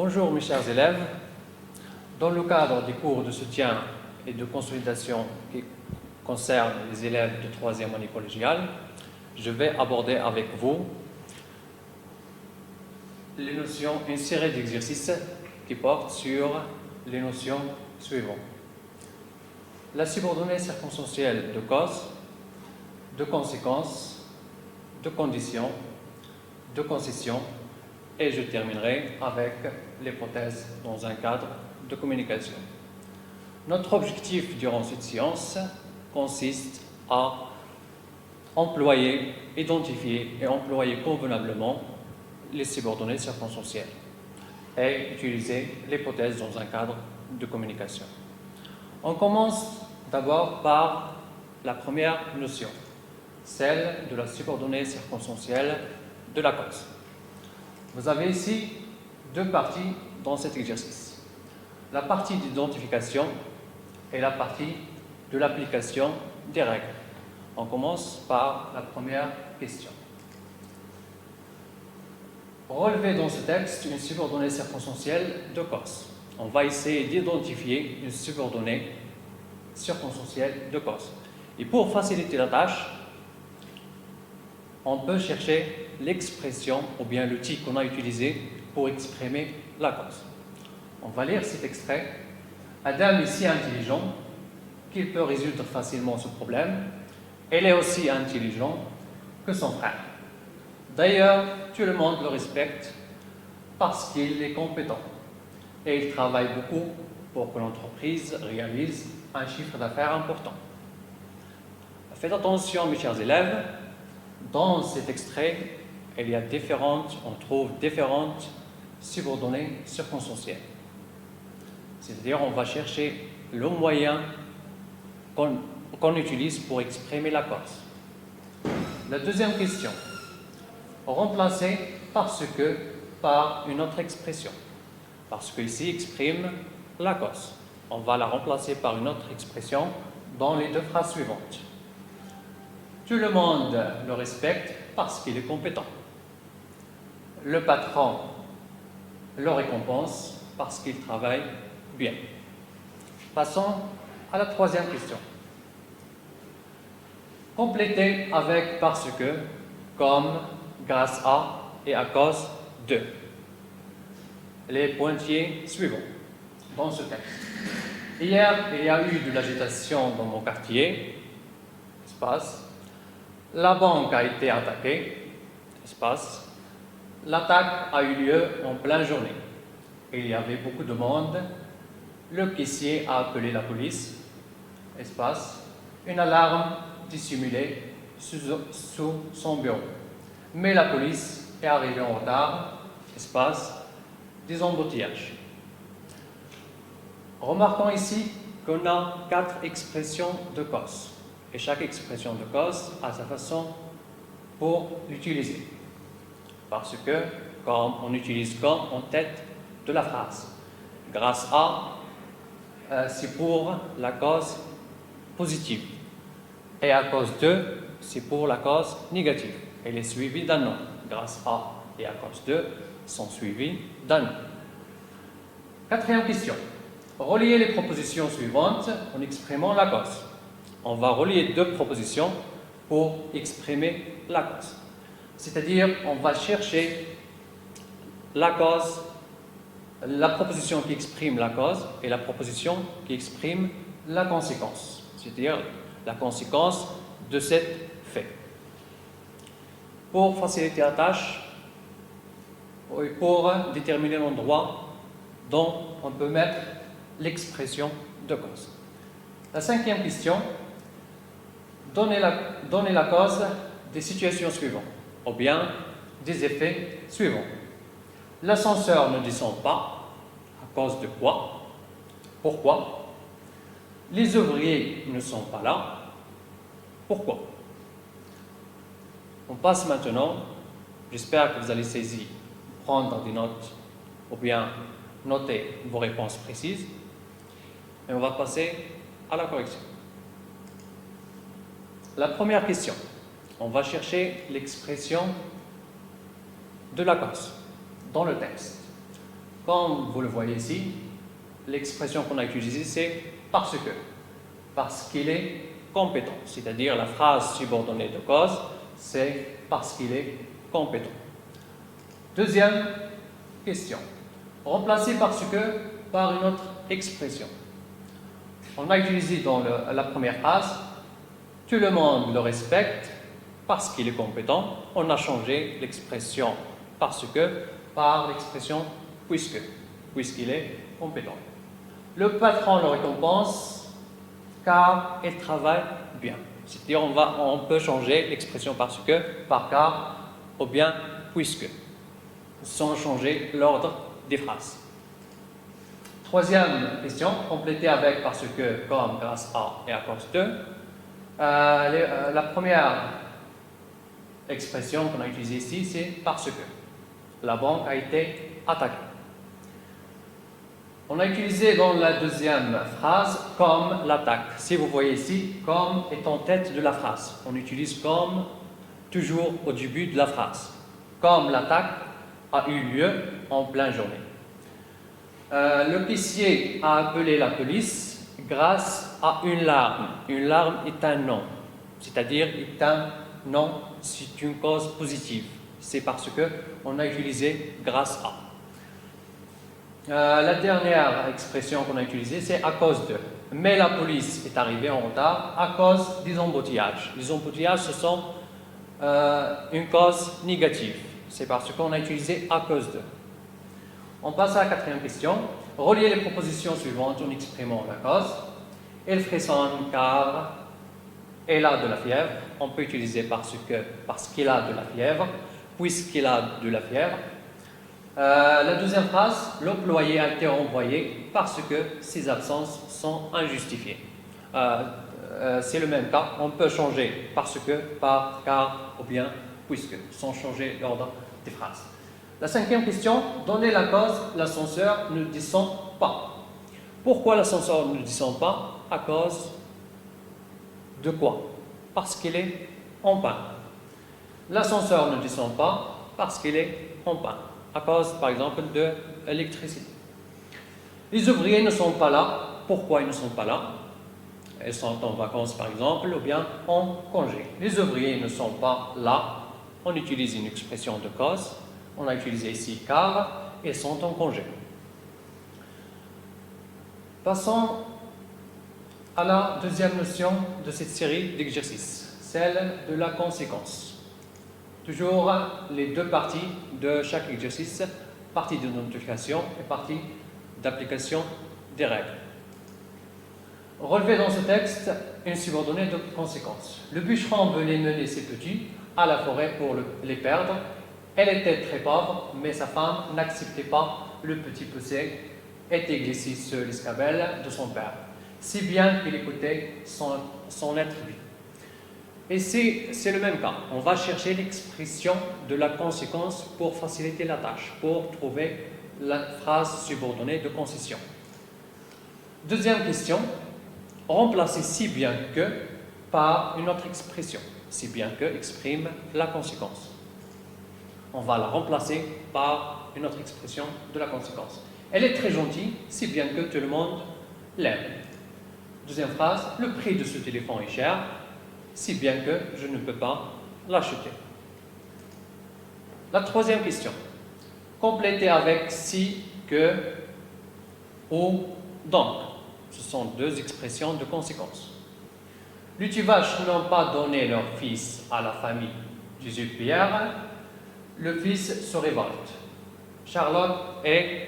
Bonjour mes chers élèves. Dans le cadre des cours de soutien et de consolidation qui concernent les élèves de 3e année collégiale, je vais aborder avec vous les notions, une série d'exercices qui portent sur les notions suivantes. La subordonnée circonstancielle de cause, de conséquence, de condition, de concession, et je terminerai avec l'hypothèse dans un cadre de communication. Notre objectif durant cette séance consiste à employer, identifier et employer convenablement les subordonnées circonstancielles et utiliser l'hypothèse dans un cadre de communication. On commence d'abord par la première notion, celle de la subordonnée circonstancielle de la cause. Vous avez ici deux parties dans cet exercice. La partie d'identification et la partie de l'application des règles. On commence par la première question. Relevez dans ce texte une subordonnée circonstancielle de cause. On va essayer d'identifier une subordonnée circonstancielle de cause. Et pour faciliter la tâche, on peut chercher l'expression ou bien l'outil qu'on a utilisé pour exprimer la cause. On va lire cet extrait. Adam est si intelligent qu'il peut résoudre facilement ce problème. Elle est aussi intelligent que son frère. D'ailleurs, tout le monde le respecte parce qu'il est compétent et il travaille beaucoup pour que l'entreprise réalise un chiffre d'affaires important. Faites attention, mes chers élèves, dans cet extrait, on trouve différentes subordonnées circonstancielles. C'est-à-dire, on va chercher le moyen qu'on utilise pour exprimer la cause. La deuxième question, remplacer parce que par une autre expression. Parce qu'ici exprime la cause. On va la remplacer par une autre expression dans les deux phrases suivantes. Tout le monde le respecte parce qu'il est compétent. Le patron le récompense parce qu'il travaille bien. Passons à la troisième question. Complétez avec parce que, comme, grâce à et à cause de. Les pointillés suivants dans ce texte. Hier, il y a eu de l'agitation dans mon quartier. Espace. La banque a été attaquée. Espace. L'attaque a eu lieu en pleine journée. Il y avait beaucoup de monde. Le caissier a appelé la police. Espace. Une alarme dissimulée sous son bureau. Mais la police est arrivée en retard. Espace. Des embouteillages. Remarquons ici qu'on a 4 expressions de cause. Et chaque expression de cause a sa façon pour l'utiliser. Parce que, comme on utilise comme en tête de la phrase. Grâce à, c'est pour la cause positive. Et à cause de, c'est pour la cause négative. Elle est suivie d'un nom. Grâce à et à cause de sont suivis d'un nom. Quatrième question. Reliez les propositions suivantes en exprimant la cause. On va relier deux propositions pour exprimer la cause. C'est-à-dire, on va chercher la cause, la proposition qui exprime la cause et la proposition qui exprime la conséquence. C'est-à-dire, la conséquence de cet fait. Pour faciliter la tâche, et pour déterminer l'endroit dont on peut mettre l'expression de cause. La cinquième question, donnez la cause des situations suivantes, ou bien des effets suivants. L'ascenseur ne descend pas, à cause de quoi? Pourquoi? Les ouvriers ne sont pas là, pourquoi? On passe maintenant, j'espère que vous allez saisir, prendre des notes, ou bien noter vos réponses précises, et on va passer à la correction. La première question, on va chercher l'expression de la cause dans le texte. Comme vous le voyez ici, l'expression qu'on a utilisée, c'est parce que. Parce qu'il est compétent. C'est-à-dire la phrase subordonnée de cause, c'est parce qu'il est compétent. Deuxième question. Remplacer parce que par une autre expression. On a utilisé dans la première phrase, tout le monde le respecte parce qu'il est compétent. On a changé l'expression parce que par l'expression puisque, puisqu'il est compétent. Le patron le récompense car il travaille bien. C'est-à-dire on peut changer l'expression parce que par car ou bien puisque, sans changer l'ordre des phrases. Troisième question, complétée avec parce que, comme, grâce à et à cause de. La première expression qu'on a utilisée ici, c'est parce que la banque a été attaquée. On a utilisé dans la deuxième phrase comme l'attaque. Si vous voyez ici, comme est en tête de la phrase. On utilise comme toujours au début de la phrase. Comme l'attaque a eu lieu en pleine journée. L'officier a appelé la police grâce à une larme. Une larme est un nom, c'est-à-dire est un nom, c'est une cause positive. C'est parce qu'on a utilisé grâce à. La dernière expression qu'on a utilisée, c'est à cause de. Mais la police est arrivée en retard à cause des embouteillages. Les embouteillages, ce sont une cause négative. C'est parce qu'on a utilisé à cause de. On passe à la quatrième question. Reliez les propositions suivantes en exprimant la cause. Elle frissonne car elle a de la fièvre. On peut utiliser parce qu'il a de la fièvre, puisqu'il a de la fièvre. La deuxième phrase, l'employé a été renvoyé parce que ses absences sont injustifiées. C'est le même cas. On peut changer parce que, par, car ou bien puisque, sans changer l'ordre des phrases. La cinquième question, donnez la cause, l'ascenseur ne descend pas. Pourquoi l'ascenseur ne descend pas? À cause de quoi? Parce qu'il est en panne. L'ascenseur ne descend pas parce qu'il est en panne, à cause par exemple de l'électricité. Les ouvriers ne sont pas là. Pourquoi ils ne sont pas là? Ils sont en vacances par exemple ou bien en congé. Les ouvriers ne sont pas là. On utilise une expression de cause. On a utilisé ici car ils sont en congé. Passons à la deuxième notion de cette série d'exercices, celle de la conséquence. Toujours les deux parties de chaque exercice, partie de notification et partie d'application des règles. Relevez dans ce texte une subordonnée de conséquence. Le bûcheron venait mener ses petits à la forêt pour les perdre. Elle était très pauvre, mais sa femme n'acceptait pas le petit poussé était glissé sur l'escabelle de son père, si bien qu'il écoutait son être vie. Et c'est le même cas. On va chercher l'expression de la conséquence pour faciliter la tâche, pour trouver la phrase subordonnée de concession. Deuxième question, remplacer si bien que par une autre expression. Si bien que exprime la conséquence. On va la remplacer par une autre expression de la conséquence. Elle est très gentille, si bien que tout le monde l'aime. Deuxième phrase, le prix de ce téléphone est cher, si bien que je ne peux pas l'acheter. La troisième question, compléter avec si, que ou donc. Ce sont deux expressions de conséquence. Les Tuvaches n'ont pas donné leur fils à la famille Jésus-Pierre. Le fils se révolte. Charlotte est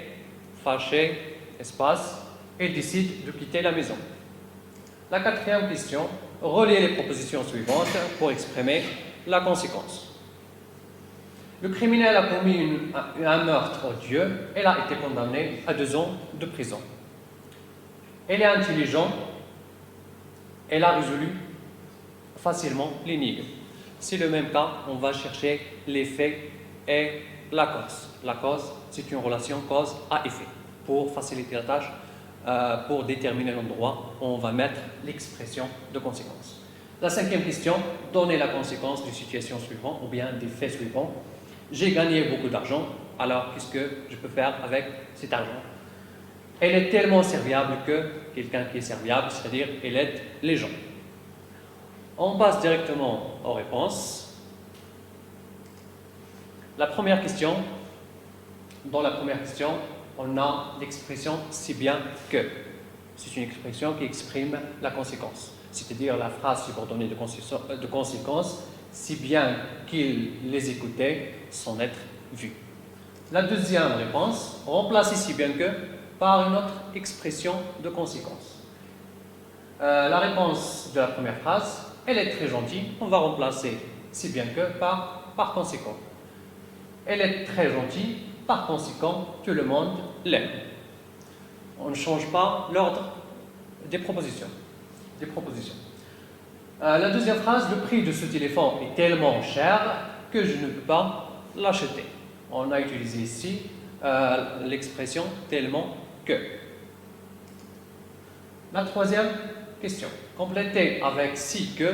fâchée, espace, et décide de quitter la maison. La quatrième question, reliez les propositions suivantes pour exprimer la conséquence. Le criminel a commis un meurtre odieux. Elle a été condamnée à 2 ans de prison. Elle est intelligente. Elle a résolu facilement l'énigme. C'est le même cas, on va chercher l'effet et la cause. La cause, c'est une relation cause à effet. Pour faciliter la tâche, pour déterminer l'endroit, on va mettre l'expression de conséquence. La cinquième question, donner la conséquence d'une situation suivante ou bien des faits suivants. J'ai gagné beaucoup d'argent alors qu'est-ce que je peux faire avec cet argent? Elle est tellement serviable que quelqu'un qui est serviable, c'est-à-dire elle aide les gens. On passe directement aux réponses. La première question, dans la première question, on a l'expression si bien que. C'est une expression qui exprime la conséquence, c'est-à-dire la phrase subordonnée de conséquence, si bien qu'il les écoutait sans être vu. La deuxième réponse remplace si bien que par une autre expression de conséquence. La réponse de la première phrase, elle est très gentille, on va remplacer si bien que par conséquent. Elle est très gentille, par conséquent, tout le monde l'aime. On ne change pas l'ordre des propositions. La deuxième phrase, le prix de ce téléphone est tellement cher que je ne peux pas l'acheter. On a utilisé ici l'expression tellement que. La troisième question, complétez avec si que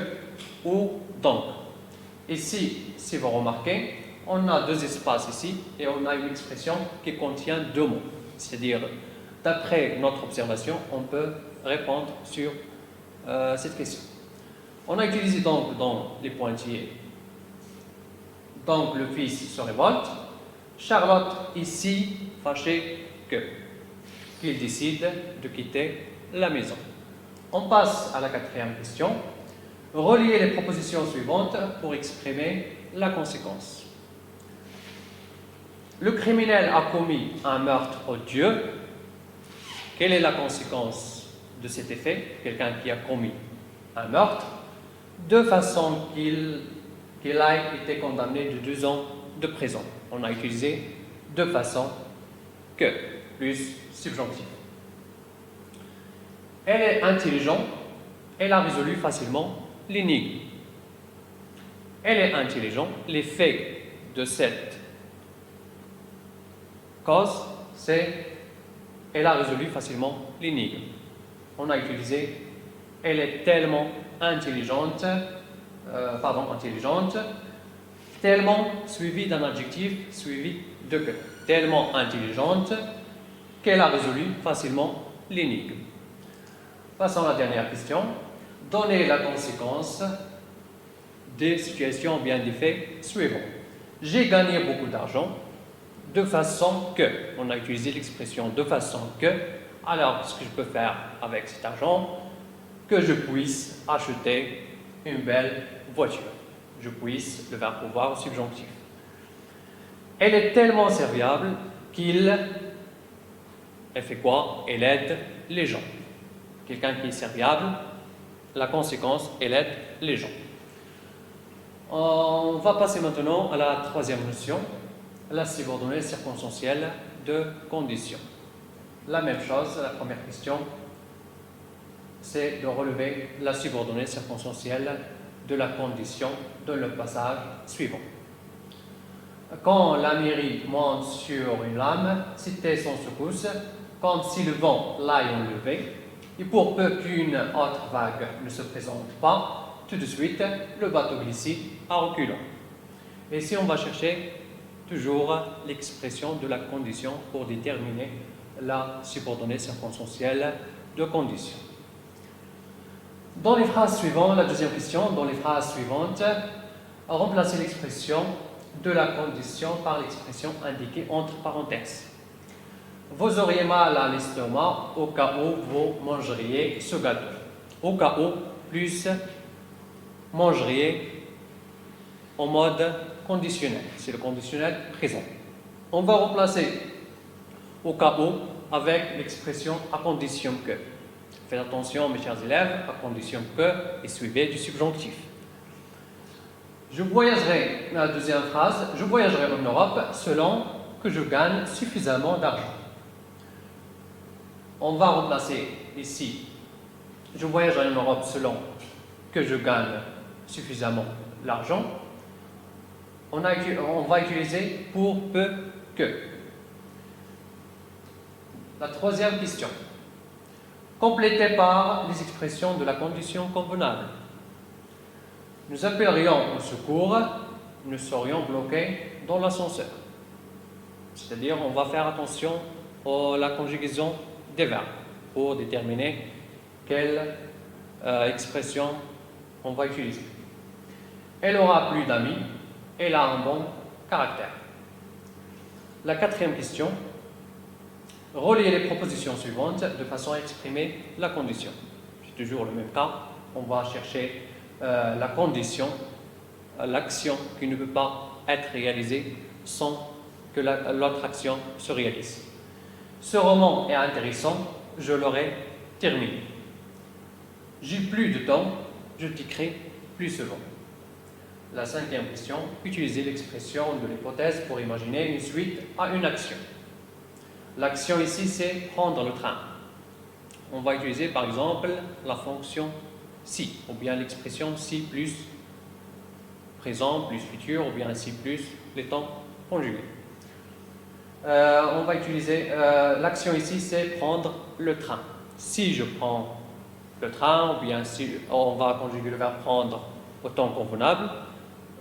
ou donc. Ici, si vous remarquez, on a deux espaces ici et on a une expression qui contient deux mots. C'est-à-dire, d'après notre observation, on peut répondre sur cette question. On a utilisé donc dans les pointillés. Donc le fils se révolte. Charlotte ici fâchée qu'il décide de quitter la maison. On passe à la quatrième question. Reliez les propositions suivantes pour exprimer la conséquence. Le criminel a commis un meurtre odieux. Quelle est la conséquence de cet effet? Quelqu'un qui a commis un meurtre, de façon qu'il a été condamné de 2 ans de prison. On a utilisé de façon que, plus subjonctif. Elle est intelligente, elle a résolu facilement l'énigme. Elle est intelligente, l'effet de cette cause, c'est elle a résolu facilement l'énigme. On a utilisé elle est tellement intelligente, tellement suivi d'un adjectif suivi de que. Tellement intelligente qu'elle a résolu facilement l'énigme. Passons à la dernière question. Donnez la conséquence des situations bien des faits suivants. J'ai gagné beaucoup d'argent de façon que. On a utilisé l'expression de façon que. Alors, ce que je peux faire avec cet argent, que je puisse acheter une belle voiture. Je puisse, le verbe pouvoir subjonctif. Elle est tellement serviable elle fait quoi? Elle aide les gens. Quelqu'un qui est serviable, la conséquence, elle aide les gens. On va passer maintenant à la troisième notion, la subordonnée circonstancielle de condition. La même chose, la première question, c'est de relever la subordonnée circonstancielle de la condition dans le passage suivant. Quand la mairie monte sur une lame, cité sans secousse, comme si le vent l'aille enlevé, et pour peu qu'une autre vague ne se présente pas, tout de suite, le bateau glisse à reculant. Et ici, on va chercher toujours l'expression de la condition pour déterminer la subordonnée circonstancielle de condition. Dans les phrases suivantes, la deuxième question, dans les phrases suivantes, remplacez l'expression de la condition par l'expression indiquée entre parenthèses. Vous auriez mal à l'estomac au cas où vous mangeriez ce gâteau. Au cas où, plus mangeriez en mode conditionnel. C'est le conditionnel présent. On va remplacer au cas où avec l'expression à condition que. Faites attention, mes chers élèves, à condition que et suivez du subjonctif. Je voyagerai, la deuxième phrase, je voyagerai en Europe selon que je gagne suffisamment d'argent. On va remplacer ici, je voyagerai en Europe selon que je gagne suffisamment d'argent. On va utiliser pour peu que. La troisième question. Complétez par les expressions de la condition convenable. Nous appellerions au secours, nous serions bloqués dans l'ascenseur. C'est-à-dire, on va faire attention à la conjugaison des verbes pour déterminer quelle expression on va utiliser. Elle aura plus d'amis, elle a un bon caractère. La quatrième question, relier les propositions suivantes de façon à exprimer la condition. C'est toujours le même cas, on va chercher la condition, l'action qui ne peut pas être réalisée sans que l'autre action se réalise. Ce roman est intéressant, je l'aurai terminé. J'ai plus de temps, je t'écris plus souvent. La cinquième question, utiliser l'expression de l'hypothèse pour imaginer une suite à une action. L'action ici, c'est prendre le train. On va utiliser par exemple la fonction si, ou bien l'expression si plus présent plus futur, ou bien si plus les temps conjugués. On va utiliser l'action ici, c'est prendre le train. Si je prends le train, ou bien si on va conjuguer le verbe prendre au temps convenable,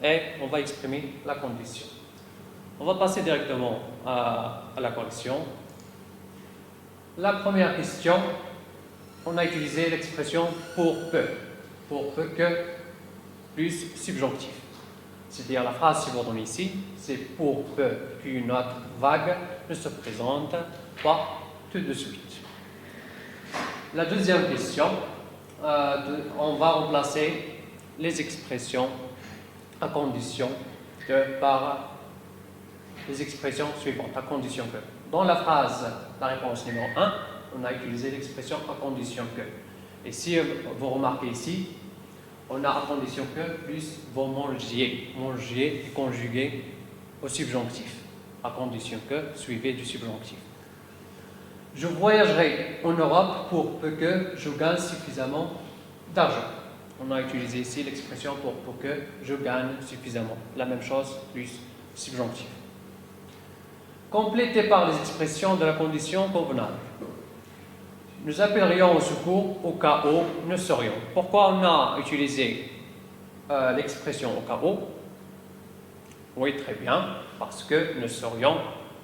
et on va exprimer la condition. On va passer directement à la correction. La première question, on a utilisé l'expression pour peu que plus subjonctif. C'est-à-dire la phrase subordonnée ici, c'est pour peu qu'une autre vague ne se présente pas tout de suite. La deuxième question, on va remplacer les expressions à condition que par les expressions suivantes, à condition que. Dans la phrase, la réponse numéro 1, on a utilisé l'expression à condition que. Et si vous remarquez ici, on a à condition que plus vous mangiez. Manger est conjugué au subjonctif. À condition que, suivi du subjonctif. Je voyagerai en Europe pour peu que je gagne suffisamment d'argent. On a utilisé ici l'expression pour que je gagne suffisamment. La même chose, plus subjonctif. Complété par les expressions de la condition convenable. Nous appellerions au secours au cas où nous serions. Pourquoi on a utilisé l'expression au cas où? Oui, très bien, parce que nous serions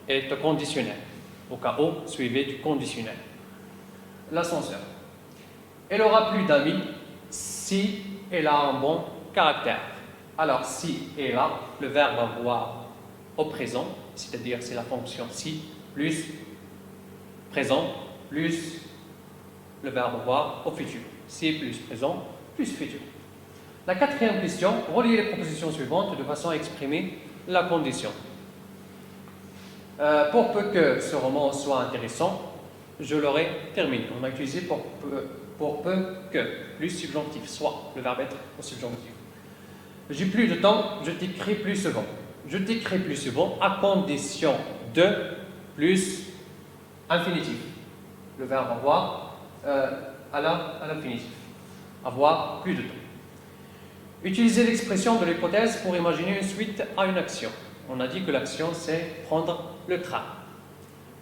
est conditionnel. Au cas où, suivi du conditionnel. L'ascenseur. Elle aura plus d'amis si elle a un bon caractère. Alors, si elle a, le verbe avoir au présent, c'est-à-dire c'est la fonction si plus présent plus le verbe avoir au futur. Si plus présent plus futur. La quatrième question, relier les propositions suivantes de façon à exprimer la condition. Pour peu que ce roman soit intéressant, je l'aurai terminé. On a utilisé pour peu que, plus subjonctif, soit le verbe être au subjonctif. J'ai plus de temps, je t'écris plus souvent. Je t'écris plus souvent à condition de plus infinitif. Le verbe avoir à l'infinitif. Avoir plus de temps. Utiliser l'expression de l'hypothèse pour imaginer une suite à une action. On a dit que l'action, c'est prendre le train.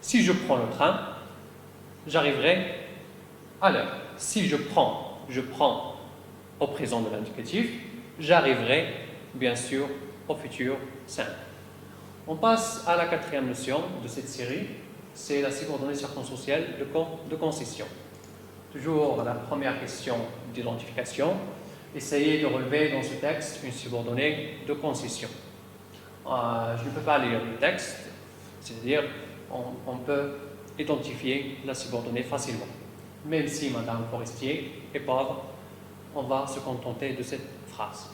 Si je prends le train, j'arriverai à l'heure. Si je prends au présent de l'indicatif, j'arriverai bien sûr au futur simple. On passe à la quatrième notion de cette série, c'est la subordonnée circonstancielle de concession. Toujours la première question d'identification. Essayez de relever dans ce texte une subordonnée de concession. Je ne peux pas lire le texte, c'est-à-dire on peut identifier la subordonnée facilement. Même si Madame Forestier est pauvre, on va se contenter de cette phrase.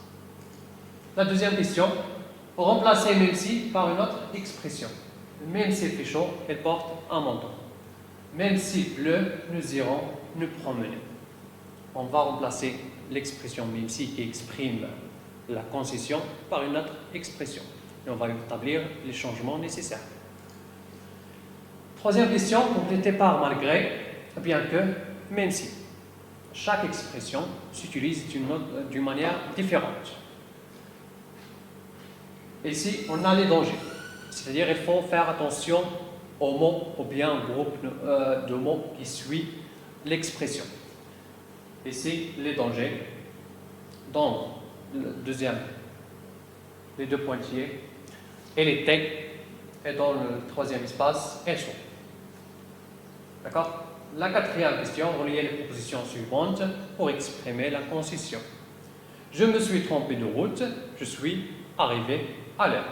La deuxième question, remplacer même si par une autre expression. Même s'il fait chaud, elle porte un manteau. Même s'il pleut, nous irons nous promener. On va remplacer l'expression même si qui exprime la concession par une autre expression. Et on va établir les changements nécessaires. Troisième question, complétée par malgré, bien que, même si. Chaque expression s'utilise d'une manière différente. Ici, on a les dangers. C'est-à-dire qu'il faut faire attention aux mots ou bien au groupe de mots qui suit l'expression. Ici, les dangers. Dans le deuxième, les deux pointillés. Elle était, et dans le troisième espace, elles sont. D'accord? La quatrième question, reliez les propositions suivantes pour exprimer la concession. Je me suis trompé de route, je suis arrivé à l'heure.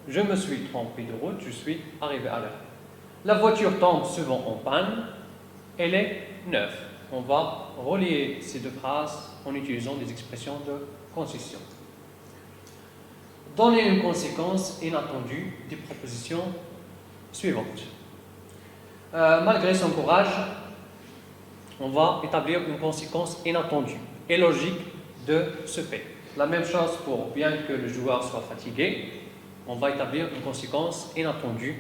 Je me suis trompé de route, je suis arrivé à l'heure. La voiture tombe souvent en panne, elle est neuve. On va relier ces deux phrases en utilisant des expressions de concession. Donnez une conséquence inattendue des propositions suivantes. Malgré son courage, on va établir une conséquence inattendue et logique de ce fait. La même chose pour bien que le joueur soit fatigué, on va établir une conséquence inattendue.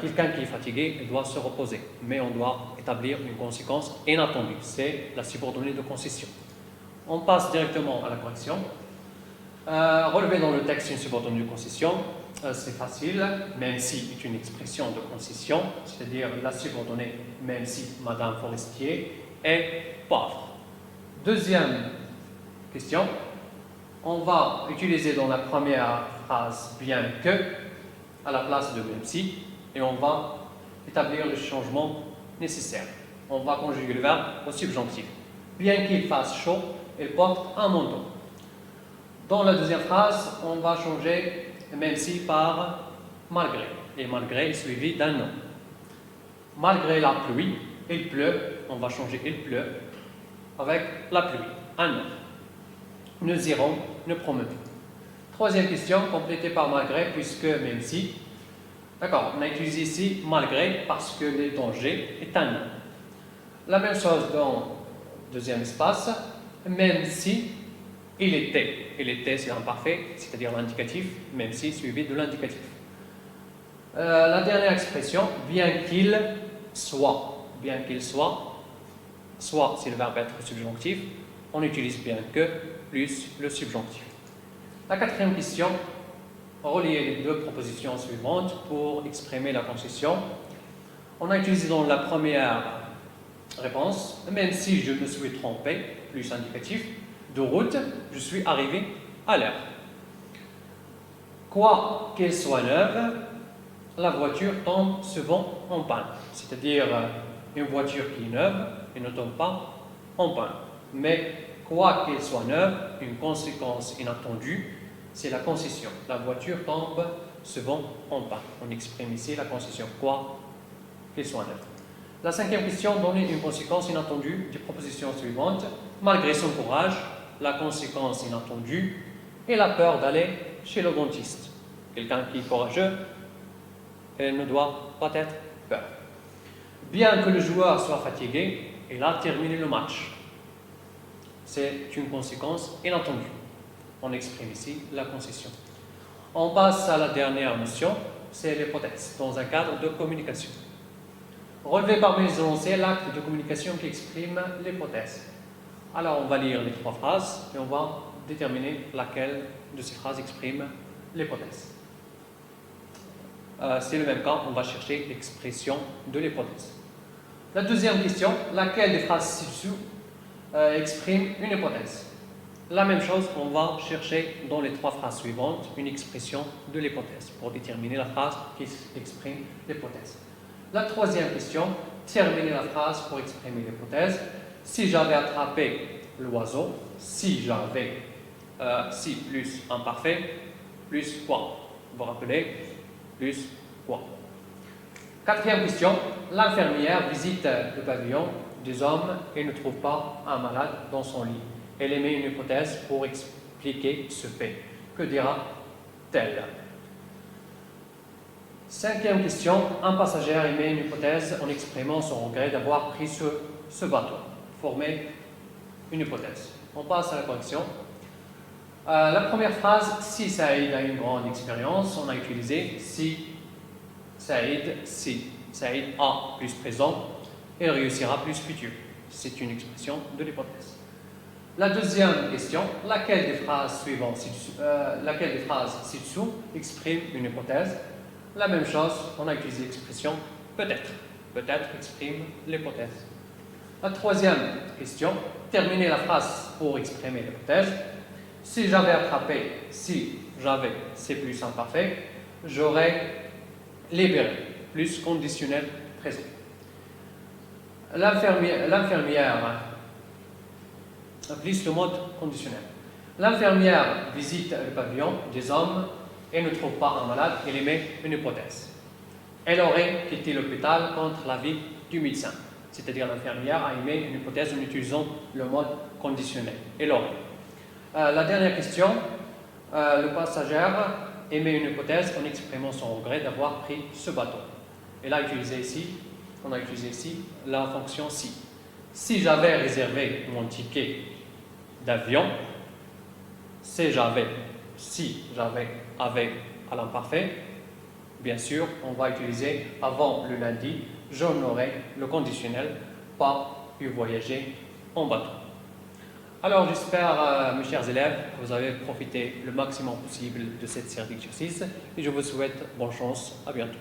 Quelqu'un qui est fatigué doit se reposer, mais on doit établir une conséquence inattendue. C'est la subordonnée de concession. On passe directement à la correction. Relever dans le texte une subordonnée de concession, c'est facile, même si c'est une expression de concession, c'est-à-dire la subordonnée, même si Madame Forestier est pauvre. Deuxième question, on va utiliser dans la première phrase bien que à la place de même si, et on va établir le changement nécessaire. On va conjuguer le verbe au subjonctif. Bien qu'il fasse chaud, elle porte un manteau. Dans la deuxième phrase, on va changer même si par malgré. Et malgré est suivi d'un nom. Malgré la pluie, il pleut. On va changer il pleut avec la pluie. Un nom. Nous irons nous promener. Troisième question, complétée par malgré, puisque même si. D'accord, on a utilisé ici malgré parce que le danger est un nom. La même chose dans le deuxième espace, même si il était. Il était, c'est l'imparfait, c'est-à-dire l'indicatif, même si suivi de l'indicatif. La dernière expression, bien qu'il soit. Bien qu'il soit, soit c'est le verbe être subjonctif, on utilise bien que plus le subjonctif. La quatrième question, relier les deux propositions suivantes pour exprimer la concession. On a utilisé dans la première réponse, même si je me suis trompé, plus indicatif, de route, je suis arrivé à l'heure. Quoi qu'elle soit neuve, la voiture tombe souvent en panne. C'est-à-dire, une voiture qui est neuve, elle ne tombe pas en panne. Mais quoi qu'elle soit neuve, une conséquence inattendue, c'est la concession. La voiture tombe souvent en panne. On exprime ici la concession. Quoi qu'elle soit neuve. La cinquième question, donner une conséquence inattendue des propositions suivantes. Malgré son courage, la conséquence inattendue est la peur d'aller chez le dentiste. Quelqu'un qui est courageux, elle ne doit pas être peur. Bien que le joueur soit fatigué, il a terminé le match. C'est une conséquence inattendue. On exprime ici la concession. On passe à la dernière notion, c'est l'hypothèse, dans un cadre de communication. Relever parmi les énoncés l'acte de communication qui exprime l'hypothèse. Alors, on va lire les trois phrases et on va déterminer laquelle de ces phrases exprime l'hypothèse. C'est le même cas, on va chercher l'expression de l'hypothèse. La deuxième question, laquelle des phrases ci-dessous exprime une hypothèse? La même chose, on va chercher dans les trois phrases suivantes une expression de l'hypothèse pour déterminer la phrase qui exprime l'hypothèse. La troisième question, terminer la phrase pour exprimer l'hypothèse. Si j'avais attrapé l'oiseau, si j'avais, si plus imparfait, plus quoi? Vous vous rappelez? Plus quoi? Quatrième question, l'infirmière visite le pavillon des hommes et ne trouve pas un malade dans son lit. Elle émet une hypothèse pour expliquer ce fait. Que dira-t-elle? Cinquième question, un passager émet une hypothèse en exprimant son regret d'avoir pris ce bateau. Former une hypothèse. On passe à la correction. La première phrase, si Saïd a une grande expérience, on a utilisé si Saïd a plus présent et réussira plus futur. C'est une expression de l'hypothèse. La deuxième question, laquelle des phrases ci-dessous exprime une hypothèse? La même chose, on a utilisé l'expression peut-être. Peut-être exprime l'hypothèse. La troisième question, terminer la phrase pour exprimer l'hypothèse. Si j'avais attrapé, si j'avais, c'est plus imparfait. j'aurais libéré, plus conditionnel présent. L'infirmière, plus le mode conditionnel. L'infirmière visite le pavillon des hommes et ne trouve pas un malade, elle émet une hypothèse. Elle aurait quitté l'hôpital contre l'avis du médecin. C'est-à-dire l'infirmière a émis une hypothèse en utilisant le mode conditionnel. Elle aurait. La dernière question, le passager émet une hypothèse en exprimant son regret d'avoir pris ce bateau. Et là, on a utilisé ici la fonction si. Si j'avais réservé mon ticket d'avion, si j'avais à l'imparfait, bien sûr, on va utiliser avant le lundi, j'en aurais le conditionnel, pas pu voyager en bateau. Alors, j'espère, mes chers élèves, que vous avez profité le maximum possible de cette série d'exercices et je vous souhaite bonne chance. À bientôt.